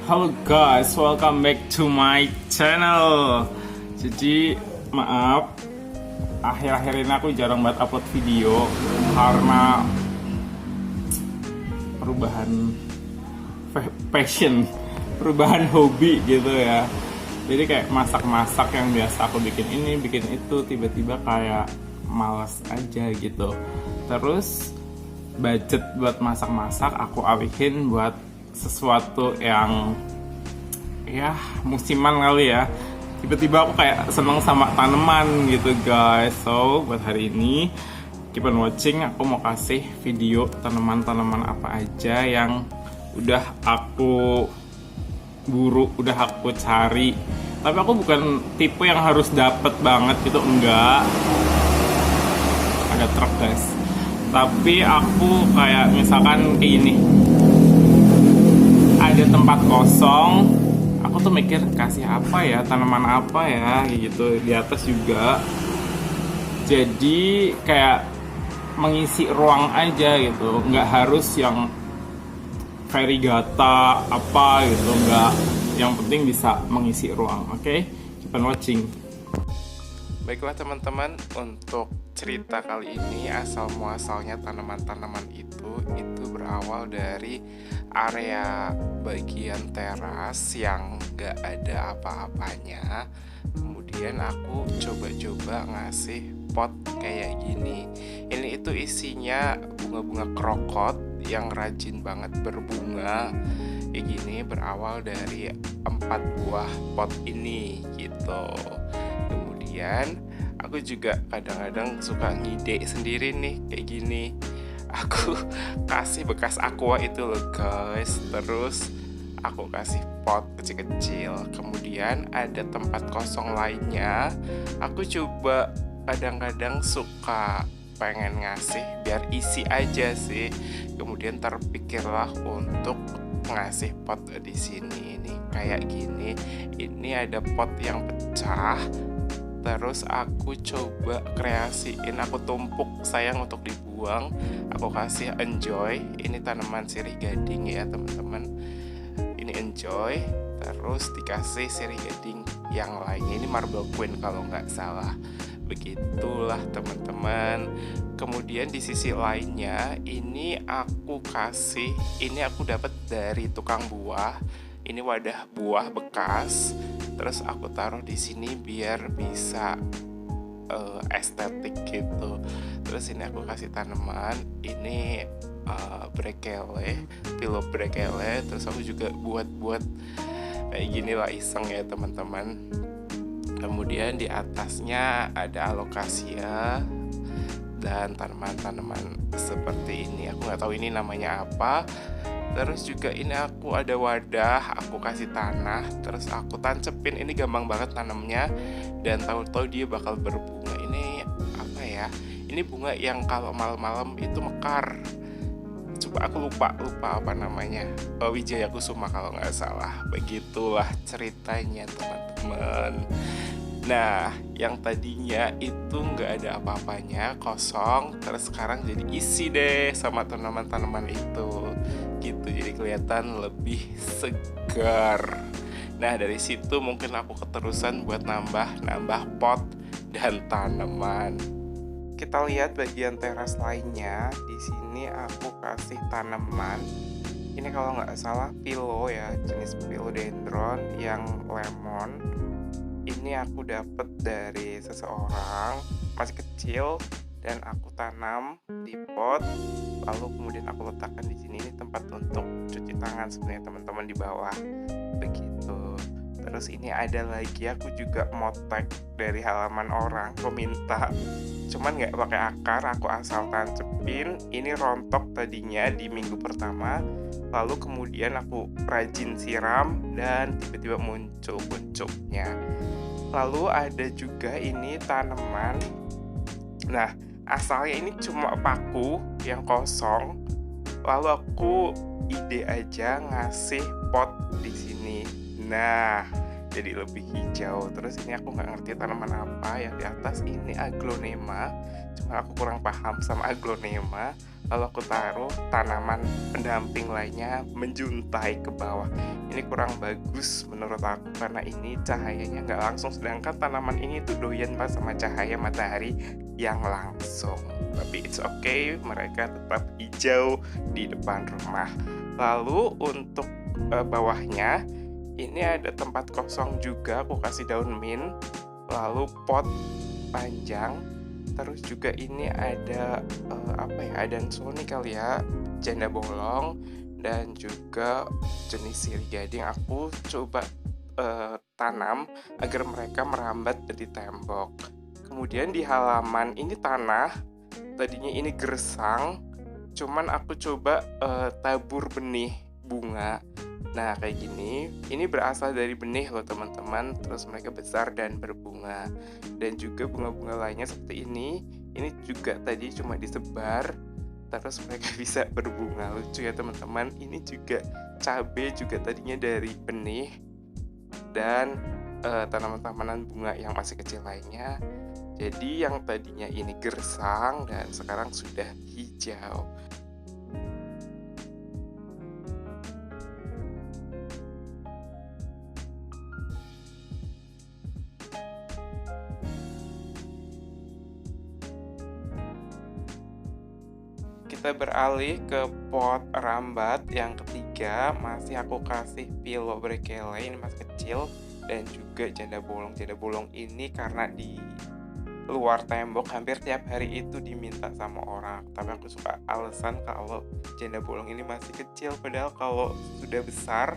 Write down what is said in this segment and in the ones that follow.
Halo guys, welcome back to my channel. Jadi maaf, akhir-akhir ini aku jarang banget upload video karena perubahan passion, perubahan hobi gitu ya. Jadi kayak masak-masak yang biasa aku bikin ini, bikin itu, tiba-tiba kayak males aja gitu. Terus budget buat masak-masak aku alihin buat sesuatu yang ya musiman kali ya. Tiba-tiba aku kayak seneng sama tanaman gitu guys. So buat hari ini keep on watching, aku mau kasih video tanaman-tanaman apa aja yang udah aku buru, udah aku cari. Tapi aku bukan tipe yang harus dapet banget gitu, enggak. Ada truk guys. Tapi aku kayak misalkan kayak gini, ada tempat kosong, aku tuh mikir kasih apa ya, tanaman apa ya gitu, di atas juga. Jadi kayak mengisi ruang aja gitu, nggak harus yang variegata apa gitu, nggak. Yang penting bisa mengisi ruang. Oke, keep on watching. Baiklah teman-teman, untuk cerita kali ini asal muasalnya tanaman-tanaman itu berawal dari area bagian teras yang gak ada apa-apanya. Kemudian aku coba-coba ngasih pot kayak gini. Ini itu isinya bunga-bunga krokot yang rajin banget berbunga. Kayak gini, berawal dari 4 buah pot ini gitu. Kemudian aku juga kadang-kadang suka ngide sendiri nih kayak gini. Aku kasih bekas aqua itu loh guys. Terus aku kasih pot kecil-kecil. Kemudian ada tempat kosong lainnya, aku coba kadang-kadang suka pengen ngasih biar isi aja sih. Kemudian terpikirlah untuk ngasih pot di sini nih kayak gini. Ini ada pot yang pecah. Terus aku coba kreasiin, aku tumpuk sayang untuk dibuang. Aku kasih enjoy. Ini tanaman sirih gading ya teman-teman. Ini enjoy. Terus dikasih sirih gading yang lainnya. Ini marble queen kalau nggak salah. Begitulah teman-teman. Kemudian di sisi lainnya ini aku kasih, ini aku dapat dari tukang buah. Ini wadah buah bekas. Terus aku taruh di sini biar bisa estetik gitu. Terus ini aku kasih tanaman. Ini brekele, pilo brekele. Terus aku juga buat kayak gini lah, iseng ya teman-teman. Kemudian di atasnya ada alokasia dan tanaman-tanaman seperti ini. Aku nggak tahu ini namanya apa. Terus juga ini aku ada wadah, aku kasih tanah, terus aku tancepin. Ini gampang banget tanamnya dan tahu-tahu dia bakal berbunga. Ini apa ya? Ini bunga yang kalau malam-malam itu mekar. Coba aku lupa apa namanya. Wijaya Kusuma kalau nggak salah. Begitulah ceritanya teman-teman. Nah, yang tadinya itu nggak ada apa-apanya, kosong, terus sekarang jadi isi deh sama tanaman-tanaman itu. Gitu, jadi kelihatan lebih segar. Nah, dari situ mungkin aku keterusan buat nambah pot dan tanaman. Kita lihat bagian teras lainnya. Di sini aku kasih tanaman. Ini kalau nggak salah philo ya, jenis philodendron yang lemon. Ini aku dapat dari seseorang, masih kecil, dan aku tanam di pot. Lalu kemudian aku letakkan di sini. Ini tempat untuk cuci tangan sebenarnya teman-teman di bawah. Begitu. Terus ini ada lagi, aku juga motek dari halaman orang. Aku minta, cuman nggak pakai akar, aku asal tancepin. Ini rontok tadinya di minggu pertama. Lalu kemudian aku rajin siram dan tiba-tiba muncul pucuknya. Lalu ada juga ini tanaman. Nah, asalnya ini cuma paku yang kosong. Lalu aku ide aja ngasih pot di sini. Nah, jadi lebih hijau. Terus ini aku nggak ngerti tanaman apa. Yang di atas ini aglonema. Cuma aku kurang paham sama aglonema. lalu aku taruh tanaman pendamping lainnya menjuntai ke bawah. Ini kurang bagus menurut aku karena ini cahayanya nggak langsung, sedangkan tanaman ini tuh doyan banget sama cahaya matahari yang langsung. Tapi it's okay, mereka tetap hijau di depan rumah. Lalu untuk bawahnya ini ada tempat kosong juga, aku kasih daun mint, lalu pot panjang. Terus juga ini ada adansoni kali ya, janda bolong, dan juga jenis sirih gading. Aku coba tanam agar mereka merambat dari tembok. Kemudian di halaman ini tanah, tadinya ini gersang, cuman aku coba tabur benih bunga. Nah kayak gini, ini berasal dari benih loh teman-teman, terus mereka besar dan berbunga. Dan juga bunga-bunga lainnya seperti ini juga tadi cuma disebar, terus mereka bisa berbunga. Lucu ya teman-teman, ini juga cabai juga tadinya dari benih, dan tanaman-tanaman bunga yang masih kecil lainnya. Jadi yang tadinya ini gersang dan sekarang sudah hijau. Kita beralih ke pot rambat yang ketiga, masih aku kasih Philobrequele, ini masih kecil, dan juga janda bolong. Janda bolong ini karena di luar tembok hampir tiap hari itu diminta sama orang, tapi aku suka alasan kalau janda bolong ini masih kecil, padahal kalau sudah besar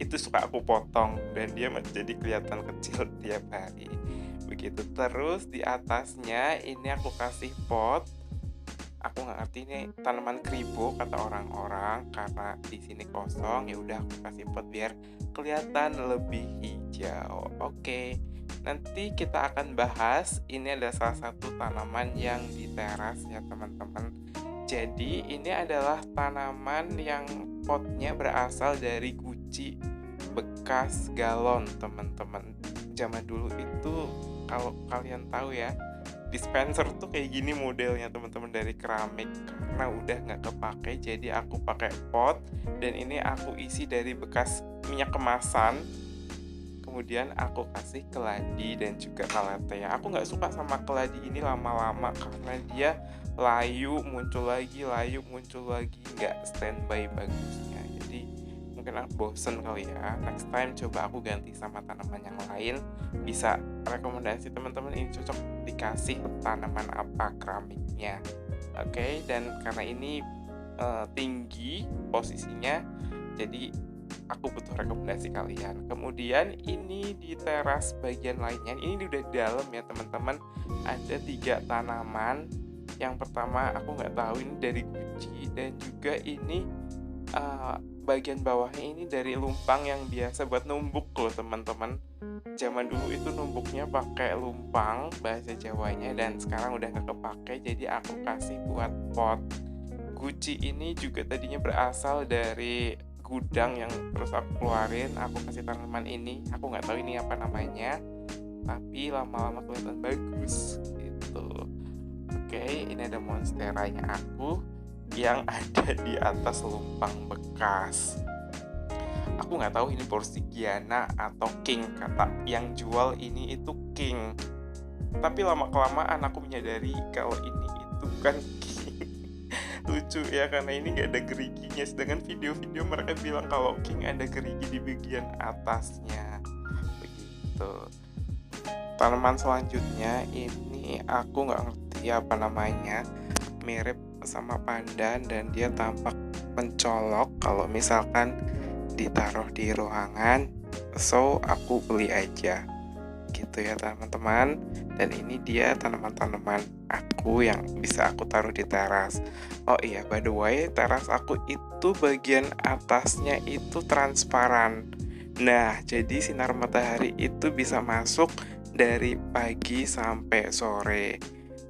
itu suka aku potong dan dia jadi kelihatan kecil tiap hari begitu. Terus di atasnya ini aku kasih pot, aku nggak ngerti ini tanaman kribo kata orang-orang, karena di sini kosong ya udah aku kasih pot biar kelihatan lebih hijau. Oke, nanti kita akan bahas, ini adalah salah satu tanaman yang di teras ya teman-teman. Jadi ini adalah tanaman yang potnya berasal dari guci bekas galon teman-teman. Zaman dulu itu kalau kalian tahu ya, dispenser tuh kayak gini modelnya teman-teman, dari keramik. Karena udah nggak kepake jadi aku pakai pot, dan ini aku isi dari bekas minyak kemasan. Kemudian aku kasih keladi dan juga calathea. Aku nggak suka sama keladi ini lama-lama karena dia layu muncul lagi, nggak standby bagusnya. Jadi mungkin aku bosen kali ya. Next time coba aku ganti sama tanaman yang lain. Bisa rekomendasi teman-teman ini cocok dikasih tanaman apa keramiknya. Oke, dan karena ini tinggi posisinya, jadi aku butuh rekomendasi kalian. Kemudian ini di teras bagian lainnya, ini udah di dalam ya teman-teman, ada 3 tanaman. Yang pertama aku nggak tahu ini dari guci, dan juga ini bagian bawahnya ini dari lumpang yang biasa buat numbuk loh teman-teman. Zaman dulu itu numbuknya pakai lumpang bahasa Jawanya, dan sekarang udah nggak kepake jadi aku kasih buat pot. Guci ini juga tadinya berasal dari gudang yang terus aku keluarin, aku kasih tanaman ini. Aku nggak tahu ini apa namanya, tapi lama-lama kelihatan bagus gitu. Oke, ini ada monsteranya aku yang ada di atas lumpang bekas. Aku nggak tahu ini Borsigiana atau King, kata yang jual ini itu King. Tapi lama-kelamaan aku menyadari kalau ini itu kan King. Lucu ya, karena ini nggak ada geriginya, sedangkan video-video mereka bilang kalau King ada gerigi di bagian atasnya begitu. Tanaman selanjutnya ini aku nggak ngerti apa namanya, mirip sama pandan dan dia tampak mencolok kalau misalkan ditaruh di ruangan, so aku beli aja gitu ya teman-teman. Dan ini dia tanaman-tanaman aku yang bisa aku taruh di teras. Oh iya, by the way, teras aku itu bagian atasnya itu transparan. Nah, jadi sinar matahari itu bisa masuk dari pagi sampai sore.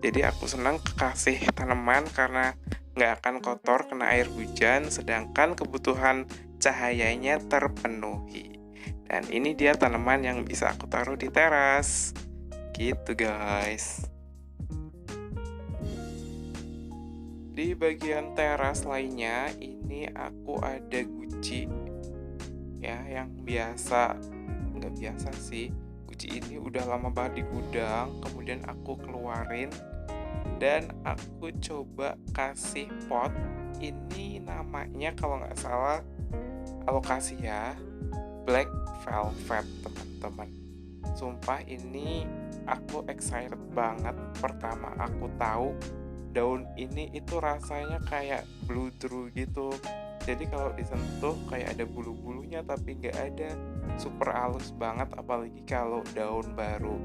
Jadi aku senang kasih tanaman karena nggak akan kotor kena air hujan, sedangkan kebutuhan cahayanya terpenuhi. Dan ini dia tanaman yang bisa aku taruh di teras. Gitu guys. Di bagian teras lainnya ini aku ada guci ya, yang biasa, nggak biasa sih, guci ini udah lama banget di gudang, kemudian aku keluarin dan aku coba kasih pot. Ini namanya kalau nggak salah alokasi ya, black velvet teman-teman. Sumpah ini aku excited banget. Pertama aku tahu daun ini itu rasanya kayak bludru gitu. Jadi kalau disentuh kayak ada bulu-bulunya tapi nggak ada. Super halus banget, apalagi kalau daun baru.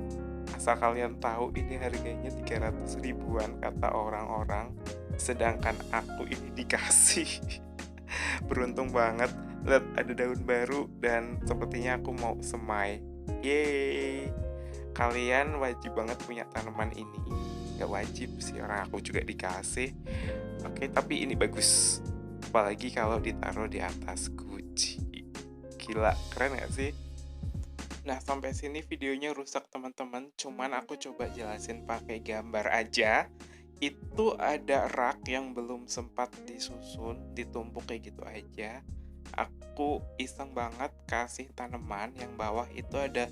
Asal kalian tahu ini harganya 300 ribuan kata orang-orang. Sedangkan aku ini dikasih. Beruntung banget. Lihat ada daun baru dan sepertinya aku mau semai. Yeay. Kalian wajib banget punya tanaman ini. Gak wajib sih, orang aku juga dikasih. Oke, tapi ini bagus. Apalagi kalau ditaruh di atas guci. Gila, keren gak sih? Nah, sampai sini videonya rusak teman-teman. Cuman aku coba jelasin pakai gambar aja. Itu ada rak yang belum sempat disusun, ditumpuk kayak gitu aja. Aku iseng banget kasih tanaman. Yang bawah itu ada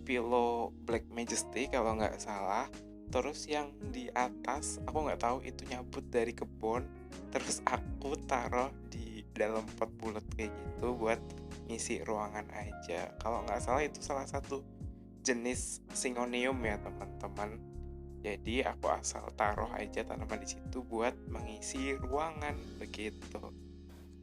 Philo Black Majesty kalau nggak salah. Terus yang di atas aku nggak tahu itu nyabut dari kebun. Terus aku taruh di dalam pot bulat kayak gitu buat ngisi ruangan aja. Kalau nggak salah itu salah satu jenis Syngonium ya teman-teman. Jadi aku asal taruh aja tanaman di situ buat mengisi ruangan begitu.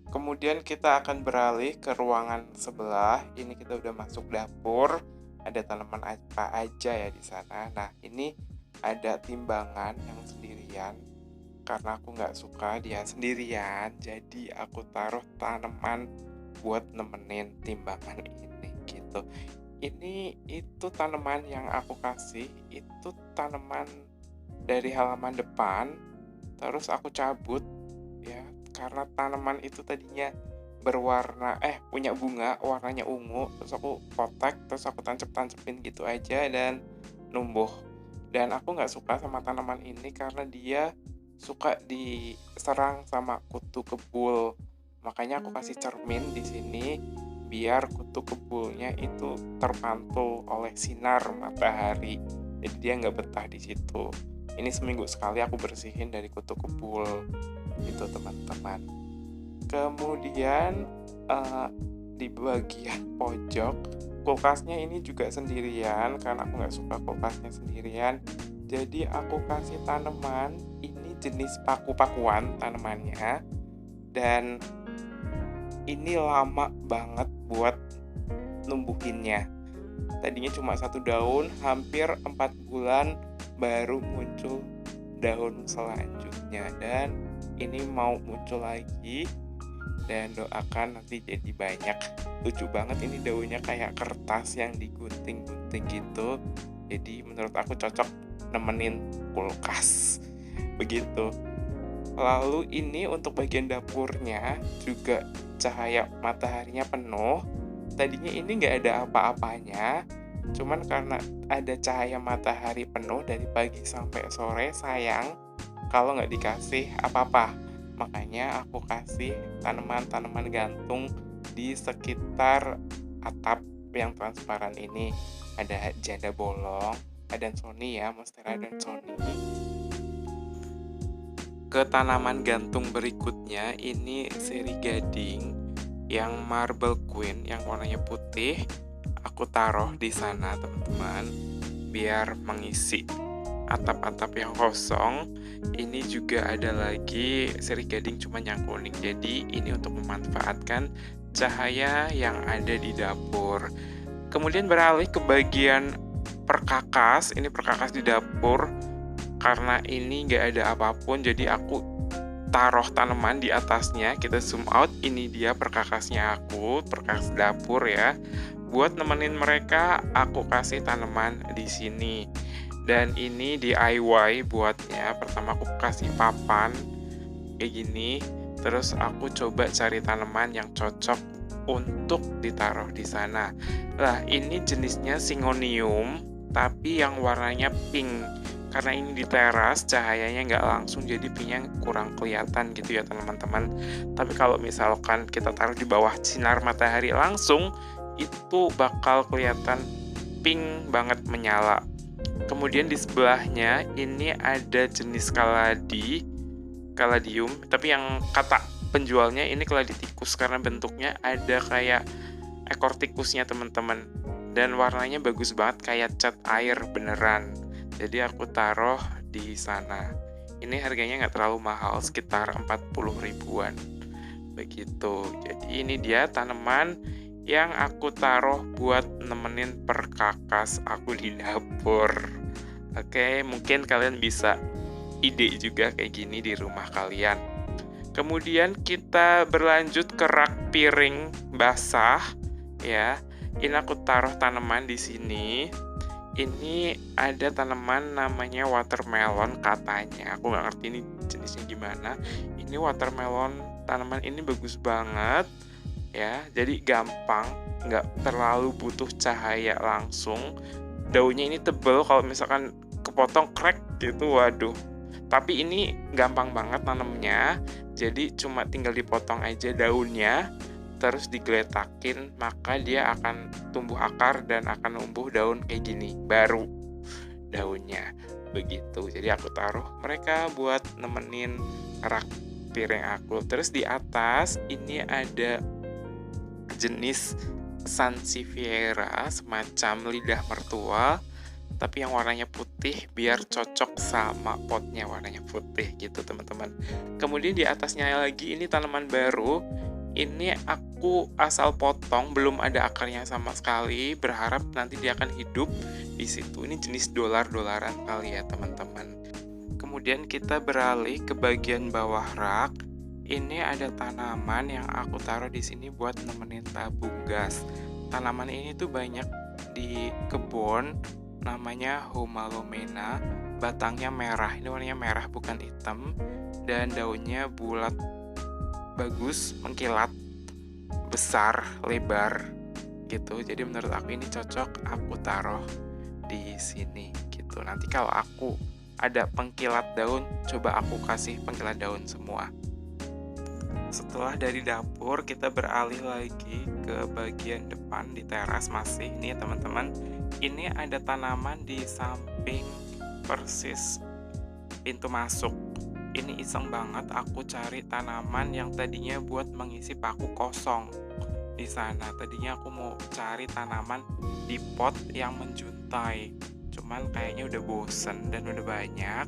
Kemudian kita akan beralih ke ruangan sebelah. Ini kita udah masuk dapur. Ada tanaman apa aja ya di sana. Nah, ini ada timbangan yang sendirian. Karena aku nggak suka dia sendirian, jadi aku taruh tanaman buat nemenin timbangan ini gitu. Ini itu tanaman yang aku kasih, itu tanaman dari halaman depan. Terus aku cabut ya, karena tanaman itu tadinya berwarna punya bunga warnanya ungu, terus aku kotak, terus aku tancep-tancepin gitu aja dan numbuh. Dan aku nggak suka sama tanaman ini karena dia suka diserang sama kutu kebul. Makanya aku kasih cermin di sini biar kutu kebulnya itu terpantul oleh sinar matahari. Jadi dia nggak betah di situ. Ini seminggu sekali aku bersihin dari kutu kebul itu teman-teman. Kemudian di bagian pojok kulkasnya ini juga sendirian karena aku nggak suka kulkasnya sendirian. Jadi aku kasih tanaman ini jenis paku-pakuan tanamannya, dan ini lama banget buat numbuhinnya. Tadinya cuma 1 daun, hampir 4 bulan baru muncul daun selanjutnya, dan ini mau muncul lagi. Dan doakan nanti jadi banyak. Lucu banget, ini daunnya kayak kertas yang digunting-gunting gitu. Jadi menurut aku cocok nemenin kulkas begitu. Lalu ini untuk bagian dapurnya juga cahaya mataharinya penuh. Tadinya ini nggak ada apa-apanya, cuman karena ada cahaya matahari penuh dari pagi sampai sore, sayang kalau nggak dikasih apa-apa. Makanya aku kasih tanaman-tanaman gantung di sekitar atap yang transparan ini. Ada janda bolong, ada Sony ya, Monstera dan Sony. Ke tanaman gantung berikutnya ini seri gading yang Marble Queen yang warnanya putih. Aku taruh di sana teman-teman biar mengisi atap-atap yang kosong. Ini juga ada lagi seri gading cuma yang kuning. Jadi ini untuk memanfaatkan cahaya yang ada di dapur. Kemudian beralih ke bagian perkakas. Ini perkakas di dapur. Karena ini nggak ada apapun, jadi aku taruh tanaman di atasnya. Kita zoom out, ini dia perkakasnya aku, perkakas dapur ya. Buat nemenin mereka, aku kasih tanaman di sini. Dan ini DIY buatnya. Pertama aku kasih papan kayak gini, terus aku coba cari tanaman yang cocok untuk ditaruh di sana. Lah, ini jenisnya Syngonium, tapi yang warnanya pink. karena ini di teras cahayanya nggak langsung jadi pinknya kurang kelihatan gitu ya teman-teman. Tapi kalau misalkan kita taruh di bawah sinar matahari langsung, itu bakal kelihatan pink banget menyala. Kemudian di sebelahnya ini ada jenis kaladium, tapi yang kata penjualnya ini keladi tikus karena bentuknya ada kayak ekor tikusnya teman-teman, dan warnanya bagus banget kayak cat air beneran. Jadi aku taruh di sana. Ini harganya nggak terlalu mahal, sekitar 40 ribuan begitu. Jadi ini dia tanaman yang aku taruh buat nemenin perkakas aku di dapur. Oke, mungkin kalian bisa ide juga kayak gini di rumah kalian. Kemudian kita berlanjut ke rak piring basah ya. Ini aku taruh tanaman di sini. Ini ada tanaman namanya watermelon katanya. Aku nggak ngerti ini jenisnya gimana. Ini watermelon, tanaman ini bagus banget ya. Jadi gampang, nggak terlalu butuh cahaya langsung. Daunnya ini tebel, kalau misalkan kepotong crack gitu, waduh. Tapi ini gampang banget nanamnya. Jadi cuma tinggal dipotong aja daunnya, terus digeletakin, maka dia akan tumbuh akar dan akan numbuh daun kayak gini, baru daunnya begitu. Jadi aku taruh mereka buat nemenin rak piring aku. Terus di atas ini ada jenis Sansevieria, semacam lidah mertua, tapi yang warnanya putih biar cocok sama potnya warnanya putih gitu teman-teman. Kemudian di atasnya lagi ini tanaman baru. Ini aku asal potong, belum ada akarnya sama sekali. Berharap nanti dia akan hidup di situ. Ini jenis dolar-dolaran kali ya teman-teman. Kemudian kita beralih ke bagian bawah rak. Ini ada tanaman yang aku taruh di sini buat nemenin tabung gas. Tanaman ini tuh banyak di kebun, namanya Homalomena. Batangnya merah, ini warnanya merah bukan hitam, dan daunnya bulat bagus, mengkilat, besar, lebar gitu. Jadi menurut aku ini cocok aku taruh di sini gitu. Nanti kalau aku ada pengkilat daun, coba aku kasih pengkilat daun semua. Setelah dari dapur, kita beralih lagi ke bagian depan di teras masih. Nih teman-teman, ini ada tanaman di samping persis pintu masuk. Ini iseng banget, aku cari tanaman yang tadinya buat mengisi paku kosong di sana. Tadinya aku mau cari tanaman di pot yang menjuntai, cuman kayaknya udah bosen dan udah banyak.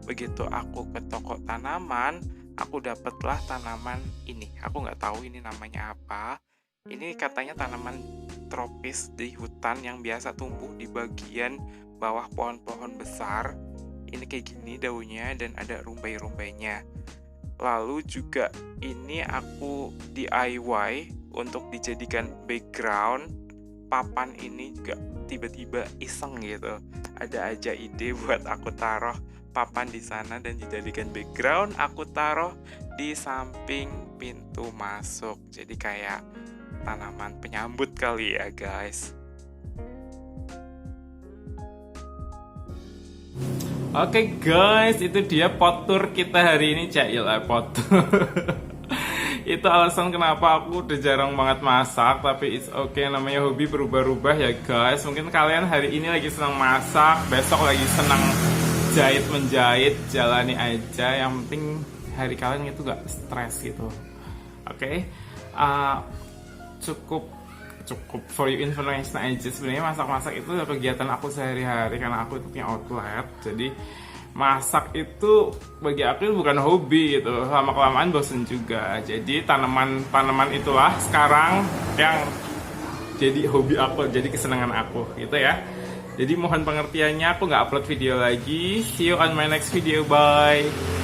Begitu aku ke toko tanaman, aku dapatlah tanaman ini. Aku nggak tahu ini namanya apa. Ini katanya tanaman tropis di hutan yang biasa tumbuh di bagian bawah pohon-pohon besar. Ini kayak gini daunnya dan ada rumbai-rumbainya. Lalu juga ini aku DIY untuk dijadikan background. Papan ini juga tiba-tiba iseng gitu. Ada aja ide buat aku taruh papan di sana dan dijadikan background. Aku taruh di samping pintu masuk. Jadi kayak tanaman penyambut kali ya guys. Oke guys, itu dia pot tour kita hari ini. Pot tour. Itu alasan kenapa aku udah jarang banget masak, tapi it's okay, namanya hobi berubah-ubah ya guys. Mungkin kalian hari ini lagi senang masak, besok lagi senang menjahit, jalani aja. Yang penting hari kalian itu gak stres gitu. Oke, cukup for your information aja. Sebenarnya masak-masak itu kegiatan aku sehari-hari karena aku itu punya outlet. Jadi masak itu bagi aku bukan hobi gitu. Lama-kelamaan bosen juga. Jadi tanaman itulah sekarang yang jadi hobi aku, jadi kesenangan aku gitu ya. Jadi mohon pengertiannya, aku nggak upload video lagi. See you on my next video, bye.